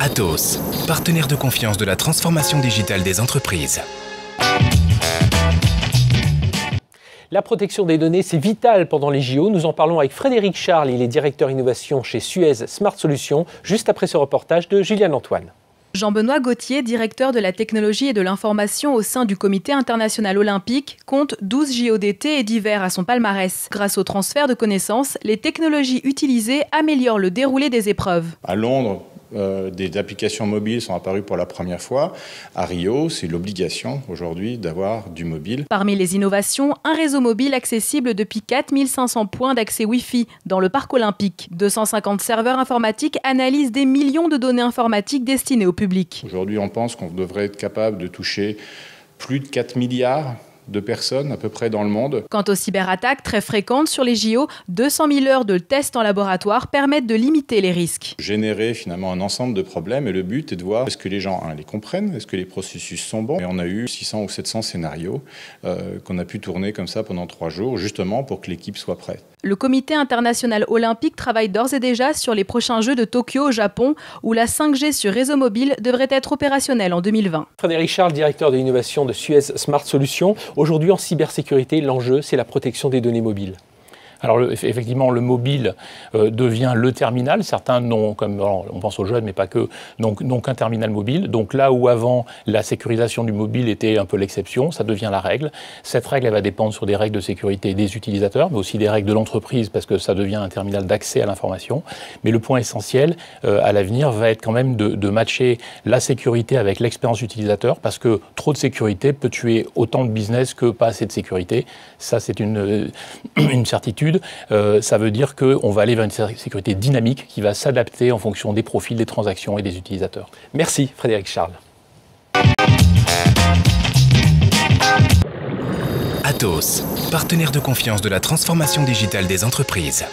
Atos, partenaire de confiance de la transformation digitale des entreprises. La protection des données, c'est vital pendant les JO. Nous en parlons avec Frédéric Charles, il est directeur innovation chez Suez Smart Solutions, juste après ce reportage de Juliane Antoine. Jean-Benoît Gauthier, directeur de la technologie et de l'information au sein du Comité international olympique, compte 12 JO d'été et d'hiver à son palmarès. Grâce au transfert de connaissances, les technologies utilisées améliorent le déroulé des épreuves. À Londres, des applications mobiles sont apparues pour la première fois. À Rio, c'est l'obligation aujourd'hui d'avoir du mobile. Parmi les innovations, un réseau mobile accessible depuis 4500 points d'accès Wi-Fi dans le parc olympique. 250 serveurs informatiques analysent des millions de données informatiques destinées au public. Aujourd'hui, on pense qu'on devrait être capable de toucher plus de 4 milliards de personnes à peu près dans le monde. Quant aux cyberattaques très fréquentes sur les JO, 200 000 heures de tests en laboratoire permettent de limiter les risques. Générer finalement un ensemble de problèmes et le but est de voir est-ce que les gens les comprennent, est-ce que les processus sont bons. Et on a eu 600 ou 700 scénarios qu'on a pu tourner comme ça pendant 3 jours justement pour que l'équipe soit prête. Le Comité international olympique travaille d'ores et déjà sur les prochains Jeux de Tokyo au Japon où la 5G sur réseau mobile devrait être opérationnelle en 2020. Frédéric Charles, directeur de l'innovation de Suez Smart Solutions. Aujourd'hui, en cybersécurité, l'enjeu, c'est la protection des données mobiles. Alors effectivement, le mobile devient le terminal. Certains n'ont, comme on pense aux jeunes, mais pas que, n'ont qu'un terminal mobile. Donc là où avant la sécurisation du mobile était un peu l'exception, ça devient la règle. Cette règle, elle va dépendre sur des règles de sécurité des utilisateurs, mais aussi des règles de l'entreprise, parce que ça devient un terminal d'accès à l'information. Mais le point essentiel à l'avenir va être quand même de matcher la sécurité avec l'expérience utilisateur, parce que trop de sécurité peut tuer autant de business que pas assez de sécurité. Ça, c'est une certitude. Ça veut dire qu'on va aller vers une sécurité dynamique qui va s'adapter en fonction des profils, des transactions et des utilisateurs. Merci Frédéric Charles. Atos, partenaire de confiance de la transformation digitale des entreprises.